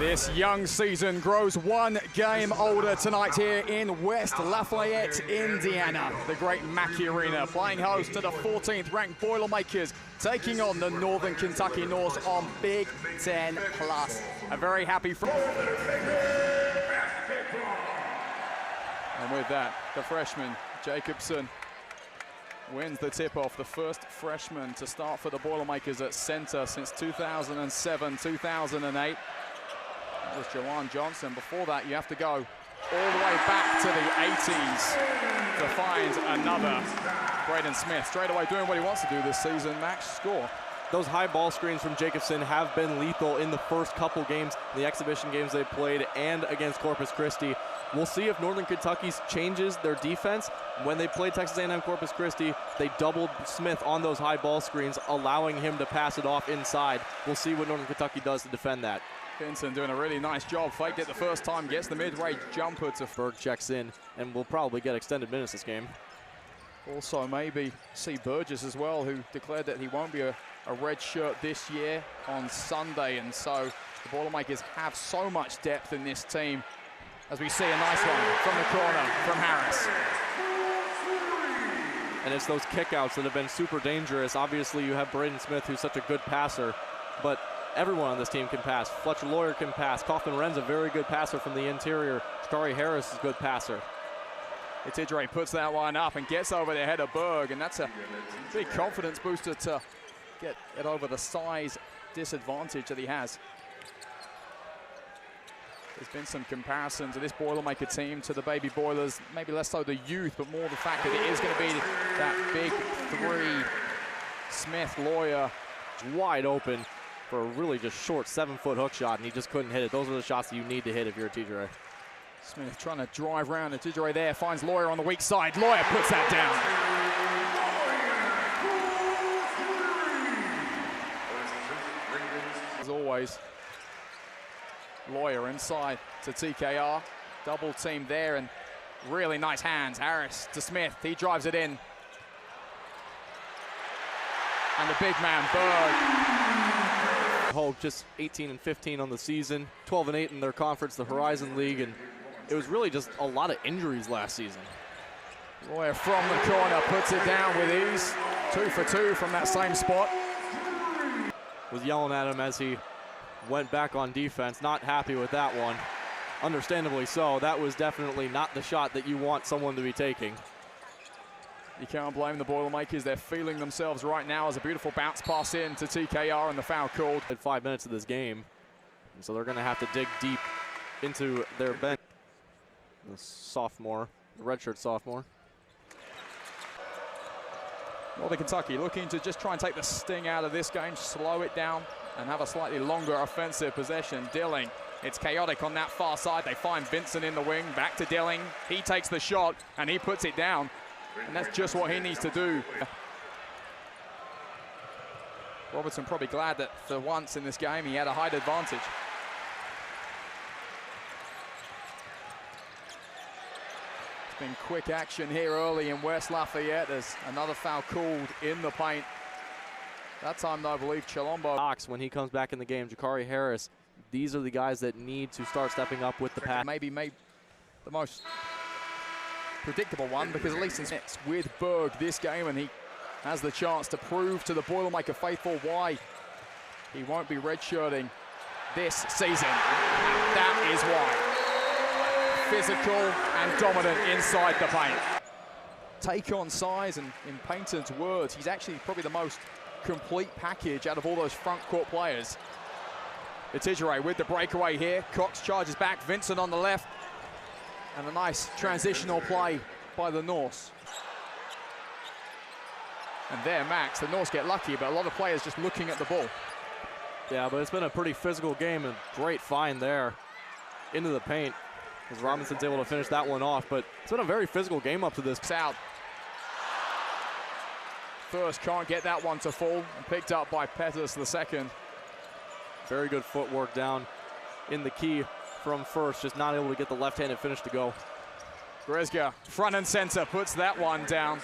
This young season grows one game older tonight here in West Lafayette, Indiana. The great Mackey Arena playing host to the 14th ranked Boilermakers, taking on the Northern Kentucky Norse on Big Ten Plus. A very happy and with that, the freshman Jacobson wins the tip-off, the first freshman to start for the Boilermakers at center since 2007-2008. That was Jawan Johnson. Before that, you have to go all the way back to the 80s to find another Braden Smith. Straight away doing what he wants to do this season, Max, score. Those high ball screens from Jacobson have been lethal in the first couple games, the exhibition games they played and against Corpus Christi. We'll see if Northern Kentucky changes their defense. When they played Texas A&M Corpus Christi, they doubled Smith on those high ball screens, allowing him to pass it off inside. We'll see what Northern Kentucky does to defend that. Vincent doing a really nice job. Faked it the first time, gets the mid-range jumper to Berg checks in, and will probably get extended minutes this game. Also maybe see Burgess as well, who declared that he won't be a red shirt this year on Sunday. And so the Boilermakers have so much depth in this team. As we see a nice one from the corner from Harris. And it's those kickouts that have been super dangerous. Obviously, you have Braden Smith, who's such a good passer, but everyone on this team can pass. Fletcher Lawyer can pass. Kaufman Wren's a very good passer from the interior. Shakari Harris is a good passer. Itidre puts that one up and gets over the head of Berg, and that's a big confidence booster to get it over the size disadvantage that he has. There's been some comparisons of this Boilermaker team to the Baby Boilers, maybe less so the youth, but more the fact that it is going to be that big three. Smith, Lawyer, wide open for a really just short 7-foot hook shot, and he just couldn't hit it. Those are the shots that you need to hit if you're a Itidre. Smith trying to drive around Itidre there, finds Lawyer on the weak side. Lawyer puts that down. As always, Lawyer inside to TKR. Double team there and really nice hands. Harris to Smith, he drives it in. And the big man, Berg. Hope just 18-15 on the season, 12-8 in their conference, the Horizon League, and it was really just a lot of injuries last season. Lawyer from the corner puts it down with ease. 2 for 2 from that same spot. Was yelling at him as he went back on defense, not happy with that one. Understandably so. That was definitely not the shot that you want someone to be taking. You can't blame the Boilermakers. They're feeling themselves right now as a beautiful bounce pass in to TKR and the foul called. At 5 minutes of this game, and so they're going to have to dig deep into their bench. The sophomore, the redshirt sophomore. Northern Kentucky looking to just try and take the sting out of this game, slow it down, and have a slightly longer offensive possession. Dilling, it's chaotic on that far side. They find Vincent in the wing, back to Dilling. He takes the shot, and he puts it down. And that's just what he needs to do. Robertson probably glad that for once in this game he had a height advantage. It's been quick action here early in West Lafayette. There's another foul called in the paint. That time, though, I believe Chilombo. When he comes back in the game, Shakari Harris, these are the guys that need to start stepping up with the pass. Maybe the most predictable one, because at least it's with Berg this game, and he has the chance to prove to the Boilermaker faithful why he won't be redshirting this season. And that is why. Physical and dominant inside the paint. Take on size, and in Painter's words, he's actually probably the most complete package out of all those front court players. Itidre with the breakaway here. Cox charges back, Vincent on the left. And a nice transitional play by the Norse. And there, Max, the Norse get lucky, but a lot of players just looking at the ball. Yeah, but it's been a pretty physical game, and great find there into the paint, as Robinson's able to finish that one off. But it's been a very physical game up to this. Out. First can't get that one to fall, and picked up by Pettis the second. Very good footwork down in the key from first, just not able to get the left-handed finish to go. Gresga, front and center, puts that one down.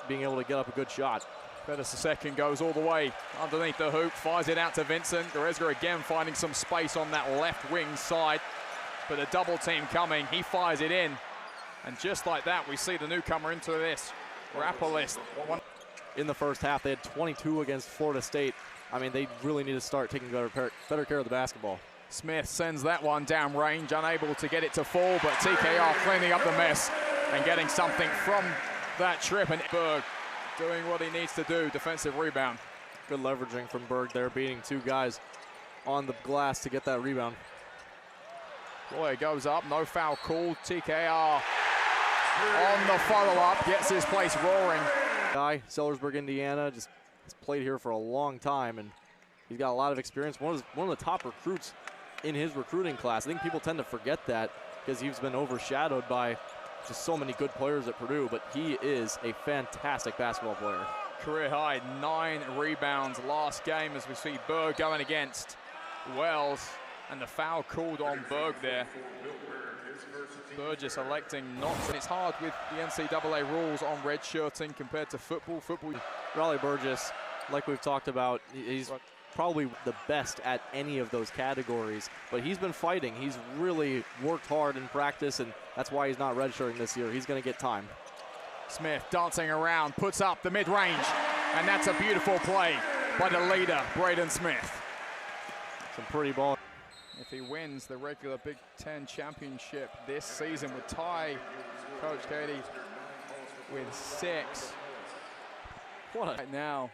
Being able to get up a good shot. Pettis the second goes all the way underneath the hoop, fires it out to Vincent. Goretzka again finding some space on that left wing side, but a double team coming, he fires it in. And just like that, we see the newcomer into this Rapolis. In the first half, they had 22 against Florida State. I mean, they really need to start taking better care of the basketball. Smith sends that one down range, unable to get it to fall, but TKR cleaning up the mess and getting something from that trip. And Berg doing what he needs to do, defensive rebound. Good leveraging from Berg there, beating two guys on the glass to get that rebound. Boy, it goes up, no foul called. TKR on the follow-up, gets his place roaring. Guy, Sellersburg, Indiana, just has played here for a long time, and he's got a lot of experience. One of the top recruits in his recruiting class. I think people tend to forget that because he's been overshadowed by just so many good players at Purdue, but he is a fantastic basketball player. Career high, 9 rebounds last game as we see Berg going against Wells, and the foul called on Berg there. Burgess electing not to. It's hard with the NCAA rules on redshirting compared to football. Raleigh Burgess, like we've talked about, he's probably the best at any of those categories, but he's been fighting. He's really worked hard in practice, and that's why he's not redshirting this year. He's going to get time. Smith dancing around, puts up the mid-range, and that's a beautiful play by the leader, Braden Smith. Some pretty ball. If he wins the regular Big Ten championship this season, would tie Coach Katie with 6. Right now,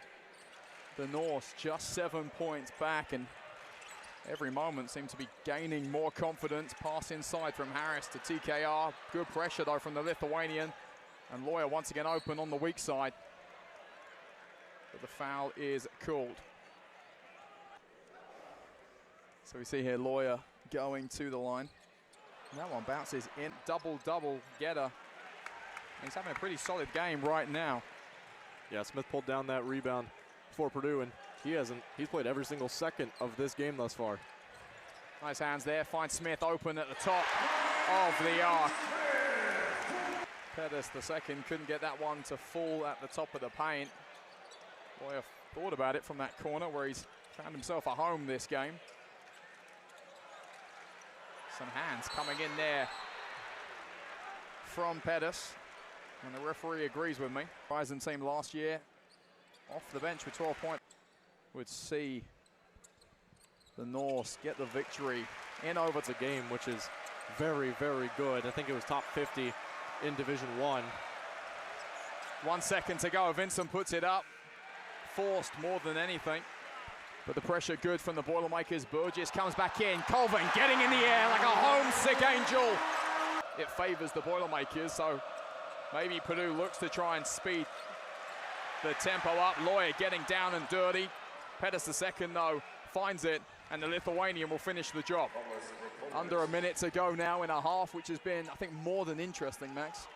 the Norse just 7 points back, and every moment seem to be gaining more confidence. Pass inside from Harris to TKR. Good pressure though from the Lithuanian, and Lawyer once again open on the weak side. But the foul is called. So we see here Lawyer going to the line. And that one bounces in, double-double getter. He's having a pretty solid game right now. Yeah, Smith pulled down that rebound for Purdue, and he's played every single second of this game thus far. Nice hands there, finds Smith open at the top of the arc. Pettis the second couldn't get that one to fall at the top of the paint. Lawyer thought about it from that corner where he's found himself a home this game. Some hands coming in there from Pettis, and the referee agrees with me. Rising team last year off the bench with 12 points. Would see the Norse get the victory in over. It's a game which is very, very good. I think it was top 50 in Division I. 1 second to go. Vincent puts it up. Forced more than anything. But the pressure good from the Boilermakers. Burgess comes back in. Colvin getting in the air like a homesick angel. It favors the Boilermakers, so maybe Purdue looks to try and speed the tempo up. Lawyer getting down and dirty. Pettis the second, though, finds it, and the Lithuanian will finish the job. Under a minute to go now in a half, which has been, I think, more than interesting, Max.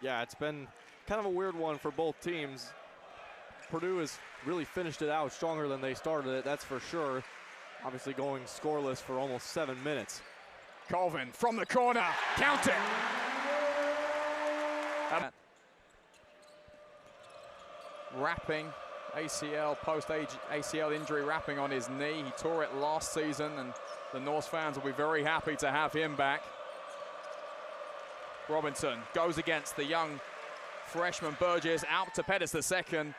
Yeah, it's been kind of a weird one for both teams. Purdue has really finished it out stronger than they started it, that's for sure. Obviously going scoreless for almost 7 minutes. Colvin from the corner, count it! Wrapping, ACL, post-ACL injury wrapping on his knee. He tore it last season, and the Norse fans will be very happy to have him back. Robinson goes against the young freshman Burgess, out to Pettis the second.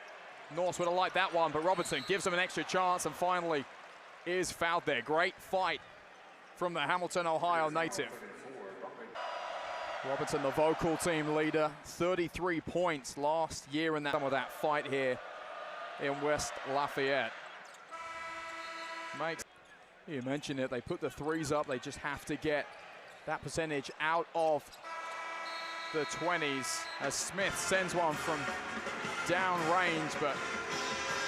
Norse would have liked that one, but Robinson gives him an extra chance and finally is fouled there. Great fight from the Hamilton, Ohio native. Robinson, the vocal team leader, 33 points last year in that, some of that fight here in West Lafayette. Makes, you mentioned it, they put the threes up, they just have to get that percentage out of the 20s as Smith sends one from down range, but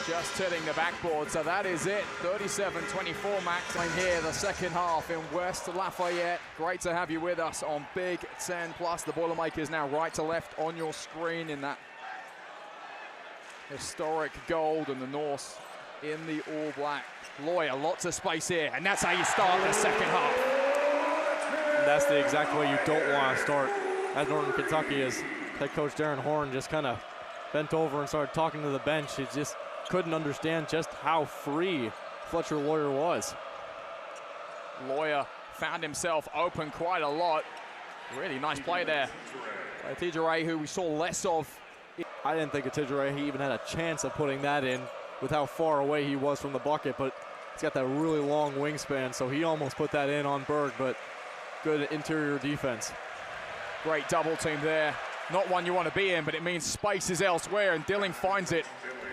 just hitting the backboard. So that is it, 37-24 Max. In here, the second half in West Lafayette. Great to have you with us on Big Ten Plus. The Boilermakers now right to left on your screen in that historic gold, and the Norse in the all black. Lawyer, lots of space here, and that's how you start the second half. And that's the exact way you don't want to start as Northern Kentucky, as head coach Darren Horn just kind of bent over and started talking to the bench. He just couldn't understand just how free Fletcher Loyer was. Loyer found himself open quite a lot. Really nice play there by Tijere, who we saw less of. I didn't think Tijere even had a chance of putting that in with how far away he was from the bucket, but he's got that really long wingspan, so he almost put that in on Berg, but good interior defense. Great double team there. Not one you want to be in, but it means space is elsewhere, and Dilling finds it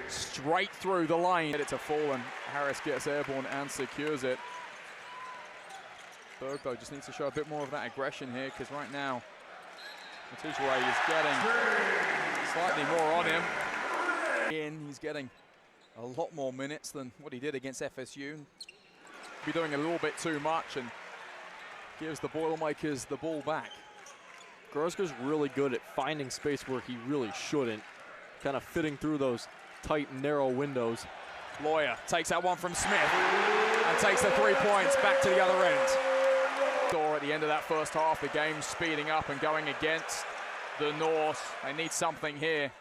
straight through the lane. It's a fall, and Harris gets airborne and secures it. Berg, though, just needs to show a bit more of that aggression here, because right now, Tijere is getting slightly more on him. He's getting a lot more minutes than what he did against FSU. Be doing a little bit too much, and gives the Boilermakers the ball back. Grosker's really good at finding space where he really shouldn't, kind of fitting through those tight, narrow windows. Loyer takes that one from Smith and takes the 3 points back to the other end. At the end of that first half, the game speeding up and going against the North. They need something here.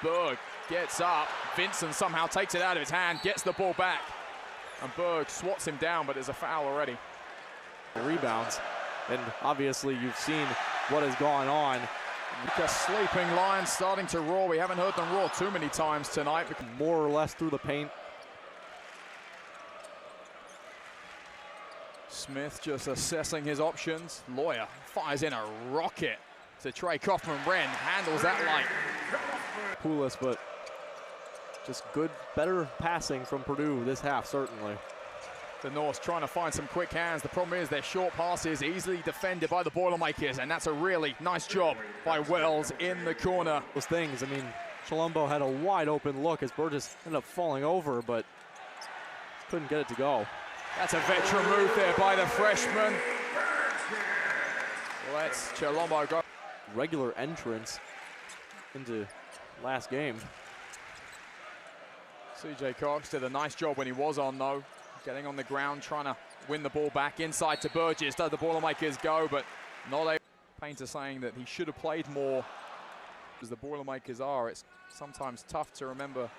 Berg gets up. Vincent somehow takes it out of his hand, gets the ball back, and Berg swats him down, but there's a foul already. Rebounds, and obviously you've seen what has gone on. The sleeping Lions starting to roar. We haven't heard them roar too many times tonight. More or less through the paint. Smith just assessing his options. Loyer fires in a rocket to Trey Kaufman-Renn, handles that light. Poulos, but just good, better passing from Purdue this half, certainly. The Norse trying to find some quick hands. The problem is their short passes easily defended by the Boilermakers, and that's a really nice job by Wells in the corner. Those things, I mean, Chilumbo had a wide open look as Burgess ended up falling over, but couldn't get it to go. That's a veteran move there by the freshman. Let's Chilumbo go. Regular entrance into last game. CJ Cox did a nice job when he was on, though. Getting on the ground, trying to win the ball back inside to Burgess. Does the Boilermakers go, but not able. Painter saying that he should have played more. As the Boilermakers are, it's sometimes tough to remember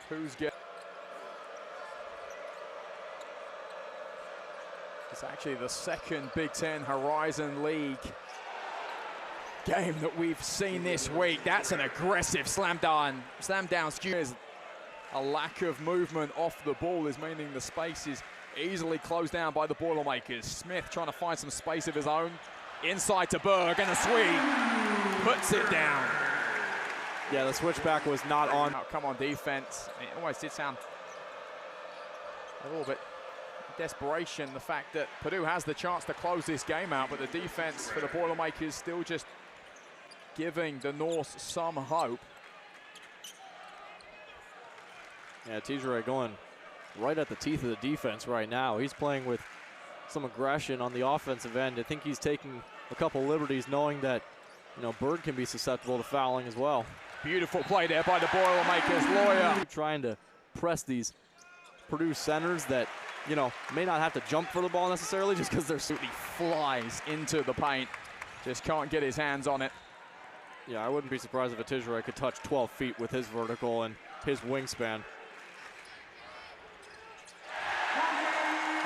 who's getting. It's actually the second Big Ten Horizon League game that we've seen this week. That's an aggressive slam down. A lack of movement off the ball is meaning the space is easily closed down by the Boilermakers. Smith trying to find some space of his own. Inside to Berg, and a sweep. Puts it down. Yeah, the switchback was not on. Come on, defense. It almost did sound a little bit desperation, the fact that Purdue has the chance to close this game out, but the defense for the Boilermakers still just giving the Norse some hope. Yeah, Tijere going right at the teeth of the defense right now. He's playing with some aggression on the offensive end. I think he's taking a couple liberties knowing that, you know, Berg can be susceptible to fouling as well. Beautiful play there by the Boilermakers. Loyer trying to press these Purdue centers that, you know, may not have to jump for the ball necessarily just because they're absolutely flies into the paint. Just can't get his hands on it. Yeah, I wouldn't be surprised if Tijere could touch 12 feet with his vertical and his wingspan.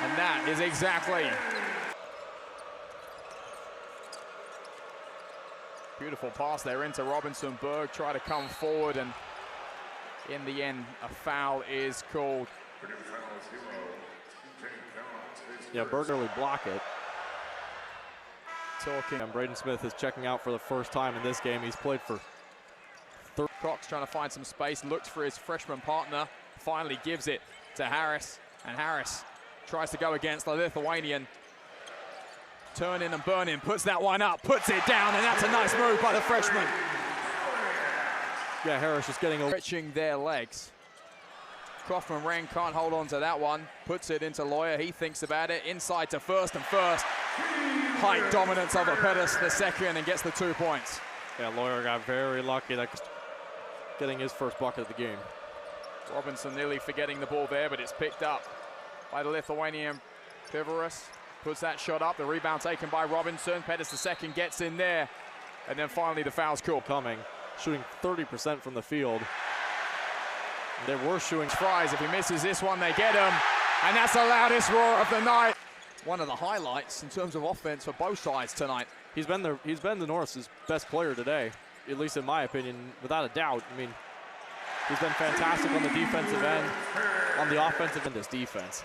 And that is exactly. Beautiful pass there into Robinson. Berg try to come forward, and in the end, a foul is called. Yeah, Berg early block it. Talking. And Braden Smith is checking out for the first time in this game. He's played for Cox trying to find some space, looks for his freshman partner, finally gives it to Harris, and Harris tries to go against the Lithuanian. Turn in and burn in, puts that one up, puts it down, and that's a nice move by the freshman. Yeah, Harris just getting stretching their legs. Kaufman-Renn can't hold on to that one, puts it into Loyer. He thinks about it, inside to First, and First. Height dominance over Pettis the second, and gets the 2 points. Yeah, Loyer got very lucky that getting his first bucket of the game. Robinson nearly forgetting the ball there, but it's picked up by the Lithuanian Pivaris. Puts that shot up, the rebound taken by Robinson. Pettis the second gets in there, and then finally the foul's called. Coming. shooting 30% from the field. They were shooting tries. If he misses this one, they get him. And that's the loudest roar of the night. One of the highlights in terms of offense for both sides tonight. He's been the North's best player today, at least in my opinion, without a doubt. I mean, he's been fantastic on the defensive end, on the offensive end, this defense.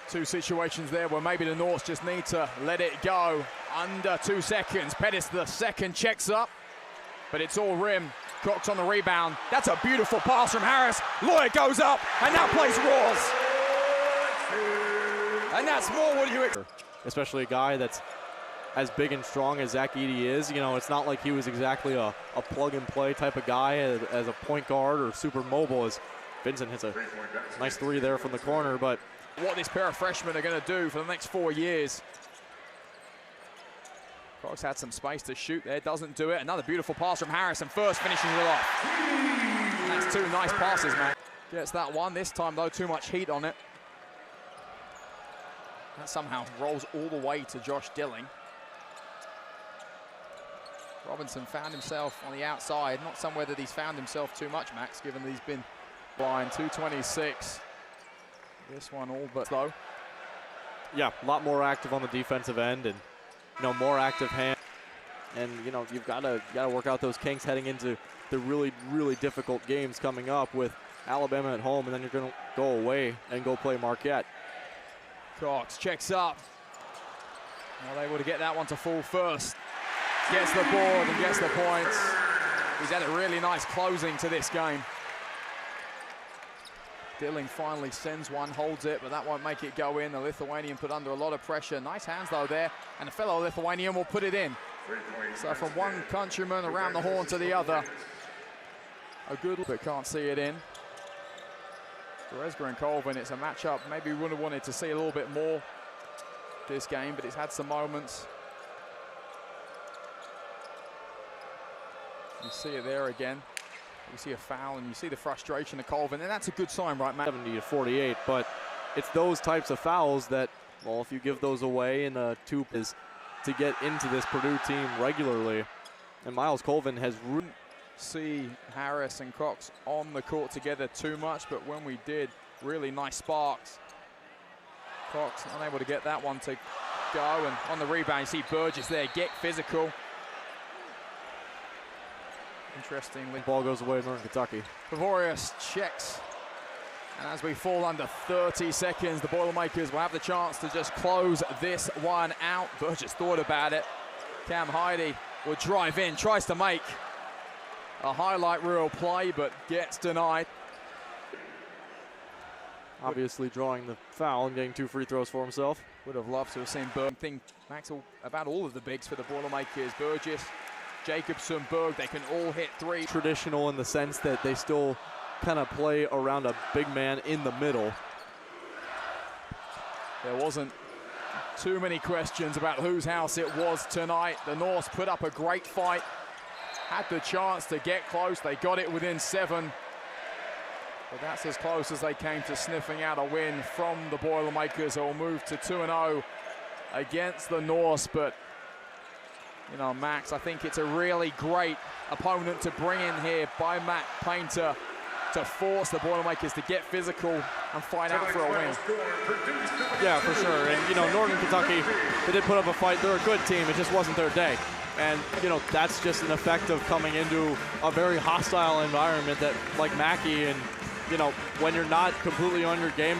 Two situations there where maybe the North just need to let it go. Under 2 seconds. Pettis, the second, checks up, but it's all rim. Cox on the rebound. That's a beautiful pass from Harris. Lloyd goes up, and that place roars. And that's more what you expect. Especially a guy that's as big and strong as Zach Edey is. You know, it's not like he was exactly a plug-and-play type of guy as a point guard or super mobile, as Vincent hits a nice three there from the corner. But what this pair of freshmen are going to do for the next 4 years. Cox had some space to shoot there, doesn't do it. Another beautiful pass from Harris, and first finishes it off. And that's two nice passes, man. Gets that one. This time, though, too much heat on it. That somehow rolls all the way to Josh Dilling. Robinson found himself on the outside. Not somewhere that he's found himself too much, Max, given that he's been blind. 226. This one all but slow. Yeah, a lot more active on the defensive end, and more active hand. And you've got to work out those kinks heading into the really, really difficult games coming up with Alabama at home, and then you're going to go away and go play Marquette. Cox checks up. Not able to get that one to fall first. Gets the board and gets the points. He's had a really nice closing to this game. Dilling finally sends one, holds it, but that won't make it go in. The Lithuanian put under a lot of pressure. Nice hands though there, and a fellow Lithuanian will put it in. So from one countryman around the horn to the other. A good, but can't see it in. Goretzka and Colvin, it's a matchup maybe we would have wanted to see a little bit more this game, but it's had some moments. You see it there again. You see a foul and you see the frustration of Colvin, and that's a good sign, right, Matt? 70-48, but it's those types of fouls that, well, if you give those away in a two is to get into this Purdue team regularly. And Miles Colvin has see Harris and Cox on the court together too much, but when we did, really nice sparks. Cox unable to get that one to go, and on the rebound you see Burgess there get physical. Interestingly, ball goes away, Northern Kentucky. Pavorius checks, and as we fall under 30 seconds, the Boilermakers will have the chance to just close this one out. Burgess thought about it. Cam Heide will drive in, tries to make a highlight reel play, but gets denied. Obviously drawing the foul and getting 2 free throws for himself. Would have loved to have seen Berg. Think Max about all of the bigs for the Boilermakers. Burgess, Jacobson, Berg, they can all hit three. Traditional in the sense that they still kind of play around a big man in the middle. There wasn't too many questions about whose house it was tonight. The Norse put up a great fight, had the chance to get close. They got it within 7, but that's as close as they came to sniffing out a win from the Boilermakers, who will move to 2-0 against the Norse. But Max, I think it's a really great opponent to bring in here by Matt Painter to force the Boilermakers to get physical and fight out for a win. Yeah, for sure. And, Northern Kentucky, they did put up a fight. They're a good team. It just wasn't their day. And, that's just an effect of coming into a very hostile environment that, like Mackey, and, when you're not completely on your game,